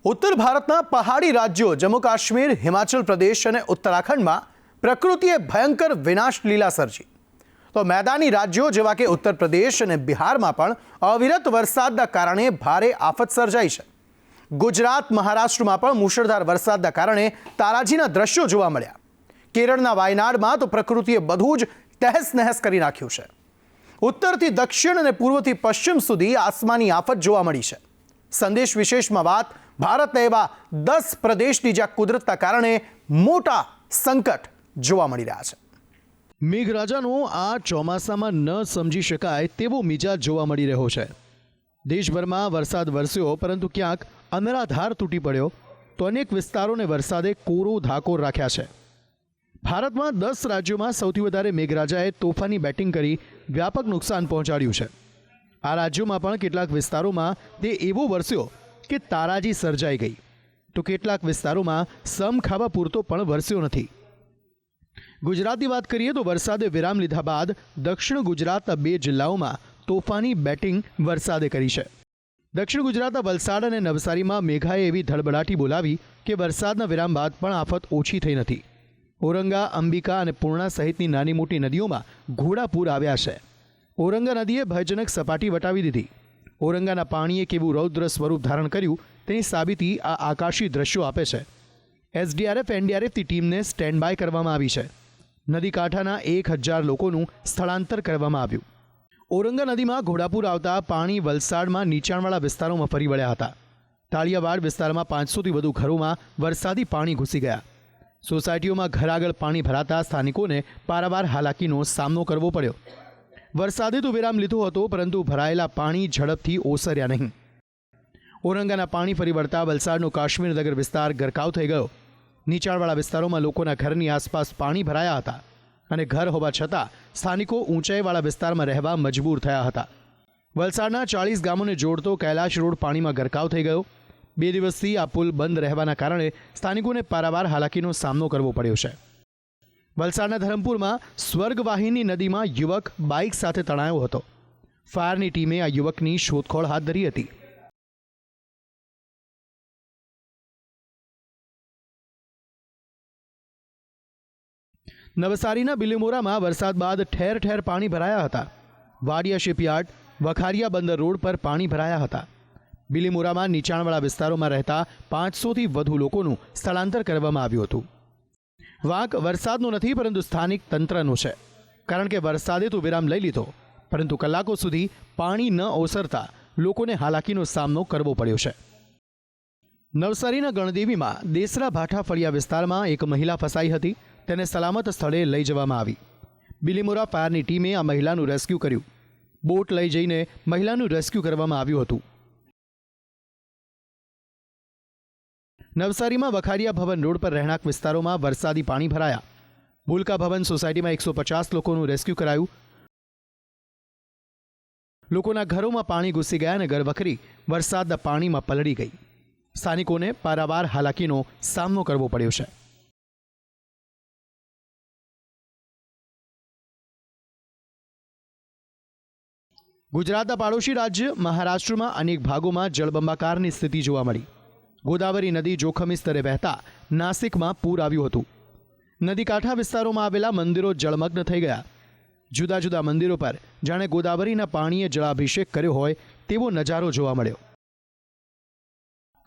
ઉત્તર ભારતના પહાડી રાજ્યો જમ્મુ કાશ્મીર, હિમાચલ પ્રદેશ અને ઉત્તરાખંડમાં પ્રકૃતિએ ભયંકર વિનાશ લીલા સર્જી. તો મેદાની રાજ્યો જેવા કે ઉત્તર પ્રદેશ અને બિહારમાં પણ અવિરત વરસાદના કારણે ભારે આફત સર્જાઈ છે. ગુજરાત, મહારાષ્ટ્રમાં પણ મુશળધાર વરસાદના કારણે તારાજીના દ્રશ્યો જોવા મળ્યા. કેરળના વાયનાડમાં તો પ્રકૃતિએ બધું જ તહેસ નહેસ કરી નાખ્યું છે. ઉત્તરથી દક્ષિણ અને પૂર્વથી પશ્ચિમ સુધી આસમાની આફત જોવા મળી છે. સંદેશ વિશેષમાં વાત ભારતના એવા 10 પ્રદેશની જ્યાં કુદરતના કારણે મોટા સંકટ જોવા મળી રહ્યા છે. મેઘરાજાનો આ ચોમાસામાં ન સમજી શકાય તેવો મિજાજ જોવા મળી રહ્યો છે. દેશભરમાં વરસાદ વરસ્યો, પરંતુ ક્યાંક અનરાધાર તૂટી પડ્યો તો અનેક વિસ્તારોને વરસાદે કોરો ધાકોર રાખ્યા છે. ભારતમાં 10 રાજ્યોમાં સૌથી વધારે મેઘરાજાએ તોફાની બેટિંગ કરી વ્યાપક નુકસાન પહોંચાડ્યું છે. આ રાજ્યોમાં પણ કેટલાક વિસ્તારોમાં તે એવો વરસ્યો કે તારાજી સર્જાઈ ગઈ, તો કેટલાક વિસ્તારોમાં સમ ખાવા પૂરતો પણ વરસ્યો નથી. ગુજરાતની વાત કરીએ તો વરસાદે વિરામ લીધા બાદ દક્ષિણ ગુજરાતના 2 જિલ્લાઓમાં તોફાની બેટિંગ વરસાદે કરી છે. દક્ષિણ ગુજરાતના વલસાડ અને નવસારીમાં મેઘાએ એવી ધડબડાટી બોલાવી કે વરસાદના વિરામ બાદ પણ આફત ઓછી થઈ નથી. ઔરંગા, અંબિકા અને પૂર્ણા સહિતની નાની મોટી નદીઓમાં ઘોડાપૂર આવ્યા છે. ઔરંગા નદીએ ભયજનક સપાટી વટાવી દીધી. ઔરંગાના પાણીએ કેવું રૌદ્ર સ્વરૂપ ધારણ કર્યું તેની સાબિતી આ આકાશી દ્રશ્યો આપે છે. એસડીઆરએફ, એનડીઆરએફની ટીમને સ્ટેન્ડ બાય કરવામાં આવી છે. નદી કાંઠાના 1000 લોકોનું સ્થળાંતર કરવામાં આવ્યું. ઔરંગા નદીમાં ઘોડાપૂર આવતા પાણી વલસાડમાં નીચાણવાળા વિસ્તારોમાં ફરી વળ્યા હતા. તાળિયાવાડ વિસ્તારમાં 500થી વધુ ઘરોમાં વરસાદી પાણી ઘૂસી ગયા. સોસાયટીઓમાં ઘર આગળ પાણી ભરાતા સ્થાનિકોને પારાવાર હાલાકીનો સામનો કરવો પડ્યો. વરસાદે તો વિરામ લીધો હતો, પરંતુ ભરાયેલા પાણી ઝડપથી ઓસર્યા નહીં. ઔરંગાના પાણી ફરી વળતા વલસાડનો કાશ્મીર નગર વિસ્તાર ગરકાવ થઈ ગયો. નીચાણવાળા વિસ્તારોમાં લોકોના ઘરની આસપાસ પાણી ભરાયા હતા અને ઘર હોવા છતાં સ્થાનિકો ઊંચાઈવાળા વિસ્તારમાં રહેવા મજબૂર થયા હતા. વલસાડના 40 ગામોને જોડતો કૈલાશ રોડ પાણીમાં ગરકાવ થઈ ગયો. 2 દિવસથી આ પુલ બંધ રહેવાના કારણે સ્થાનિકોને પારાવાર હાલાકીનો સામનો કરવો પડ્યો છે. વલસાડના ધરમપુરમાં સ્વર્ગવાહિની નદીમાં યુવક બાઇક સાથે તણાયો હતો. ફાયરની ટીમે આ યુવકની શોધખોળ હાથ ધરી હતી. નવસારીના બિલીમોરામાં વરસાદ બાદ ઠેર ઠેર પાણી ભરાયા હતા. વાડિયા શિપયાર્ડ, વખારિયા બંદર રોડ પર પાણી ભરાયા હતા. બિલીમોરામાં નીચાણવાળા વિસ્તારોમાં રહેતા 500થી વધુ લોકોનું સ્થળાંતર કરવામાં આવ્યું હતું. વાંક વરસાદનો નથી, પરંતુ સ્થાનિક તંત્રનો છે. કારણ કે વરસાદે તો વિરામ લઈ લીધો, પરંતુ કલાકો સુધી પાણી ન ઓસરતા લોકોને હાલાકીનો સામનો કરવો પડ્યો છે. નવસારીના ગણદેવીમાં દેસરા ભાઠા ફળિયા વિસ્તારમાં એક મહિલા ફસાઈ હતી. તેને સલામત સ્થળે લઈ જવામાં આવી. બિલીમોરા ફાયરની ટીમે આ મહિલાનું રેસ્ક્યુ કર્યું. બોટ લઈ જઈને મહિલાનું રેસ્ક્યુ કરવામાં આવ્યું હતું. નવસારીમાં વખારિયા ભવન રોડ પર રહેણાંક વિસ્તારોમાં વરસાદી પાણી ભરાયા. ભૂલકા ભવન સોસાયટીમાં 150 લોકોનું રેસ્ક્યુ કરાયું. લોકોના ઘરોમાં પાણી ઘૂસી ગયા અને ઘરવખરી વરસાદના પાણીમાં પલળી ગઈ. સ્થાનિકોને પારાવાર હાલાકીનો સામનો કરવો પડ્યો છે. ગુજરાતના પાડોશી રાજ્ય મહારાષ્ટ્રમાં અનેક ભાગોમાં જળબંબાકારની સ્થિતિ જોવા મળી. ગોદાવરી નદી જોખમી સ્તરે વહેતા નાસિકમાં પૂર આવ્યું હતું. નદી કાંઠા વિસ્તારોમાં આવેલા મંદિરો જળમગ્ન થઈ ગયા. જુદા જુદા મંદિરો પર જાણે ગોદાવરીના પાણીએ જળાભિષેક કર્યો હોય તેવો નજારો જોવા મળ્યો.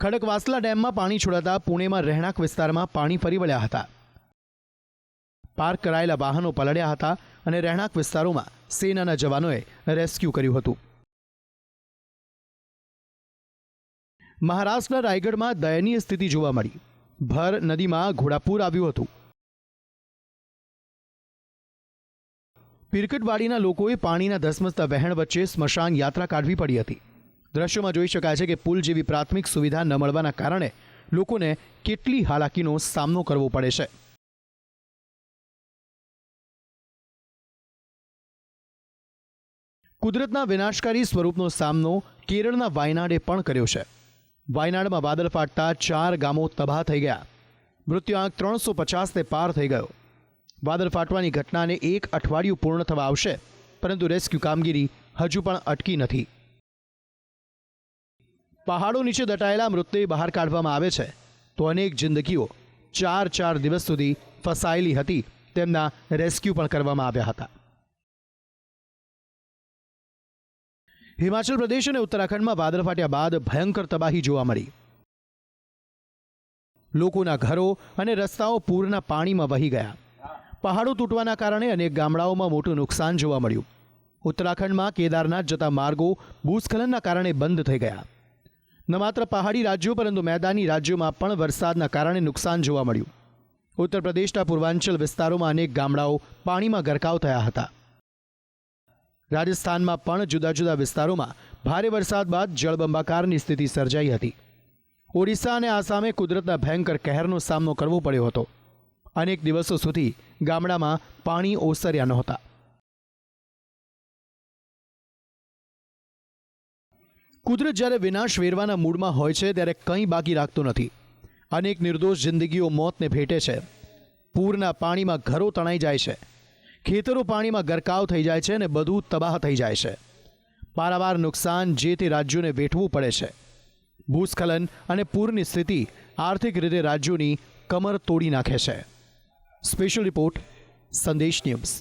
ખડકવાસલા ડેમમાં પાણી છોડાતા પુણેમાં રહેણાંક વિસ્તારમાં પાણી ફરી વળ્યા હતા. પાર્ક કરાયેલા વાહનો પલળ્યા હતા અને રહેણાંક વિસ્તારોમાં સેનાના જવાનોએ રેસ્ક્યુ કર્યું હતું. મહારાષ્ટ્રના રાયગઢમાં દયનીય સ્થિતિ જોવા મળી. ભર નદીમાં ઘોડાપૂર આવ્યું હતું. પીરકટવાડીના લોકોએ પાણીના ધસમસતા વહેણ વચ્ચે સ્મશાન યાત્રા કાઢવી પડી હતી. દ્રશ્યોમાં જોઈ શકાય છે કે પુલ જેવી પ્રાથમિક સુવિધા ન મળવાના કારણે લોકોને કેટલી હાલાકીનો સામનો કરવો પડે છે. કુદરતના વિનાશકારી સ્વરૂપનો સામનો કેરળના વાયનાડે પણ કર્યો છે. વાયનાડમાં વાદળ ફાટતા 4 ગામો તબાહ થઈ ગયા. મૃત્યુઆંક 350ને પાર થઈ ગયો. વાદળ ફાટવાની ઘટનાને 1 અઠવાડિયું પૂર્ણ થવા આવશે, પરંતુ રેસ્ક્યુ કામગીરી હજુ પણ અટકી નથી. પહાડો નીચે દટાયેલા મૃતદેહ બહાર કાઢવામાં આવે છે તો અનેક જિંદગીઓ 4 દિવસ સુધી ફસાયેલી હતી તેમના રેસ્ક્યુ પણ કરવામાં આવ્યા હતા. હિમાચલ પ્રદેશ અને ઉત્તરાખંડમાં વાદળ ફાટ્યા બાદ ભયંકર તબાહી જોવા મળી. લોકોના ઘરો અને રસ્તાઓ પૂરના પાણીમાં વહી ગયા. પહાડો તૂટવાના કારણે અનેક ગામડાઓમાં મોટું નુકસાન જોવા મળ્યું. ઉત્તરાખંડમાં કેદારનાથ જતા માર્ગો ભૂસ્ખલનના કારણે બંધ થઈ ગયા. ન માત્ર પહાડી રાજ્યો પરંતુ મેદાની રાજ્યોમાં પણ વરસાદના કારણે નુકસાન જોવા મળ્યું. ઉત્તર પ્રદેશના પૂર્વાંચલ વિસ્તારોમાં અનેક ગામડાઓ પાણીમાં ગરકાવ થયા હતા. રાજસ્થાનમાં પણ જુદા જુદા વિસ્તારોમાં ભારે વરસાદ બાદ જળબંબાકારની સ્થિતિ સર્જાઈ હતી. ઓડિશા અને આસામે કુદરતના ભયંકર કહેરનો સામનો કરવો પડ્યો હતો. અનેક દિવસો સુધી ગામડામાં પાણી ઓસર્યા નહોતા. કુદરત જ્યારે વિનાશ વેરવાના મૂડમાં હોય છે ત્યારે કંઈ બાકી રાખતું નથી. અનેક નિર્દોષ જિંદગીઓ મોતને ભેટે છે. પૂરના પાણીમાં ઘરો તણાઈ જાય છે. ખેતરો પાણીમાં ગરકાવ થઈ જાય છે અને બધું તબાહ થઈ જાય છે. પારાવાર નુકસાન જે તે રાજ્યોને વેઠવું પડે છે. ભૂસ્ખલન અને પૂરની સ્થિતિ આર્થિક રીતે રાજ્યોની કમર તોડી નાખે છે. સ્પેશિયલ રિપોર્ટ, સંદેશ ન્યૂઝ.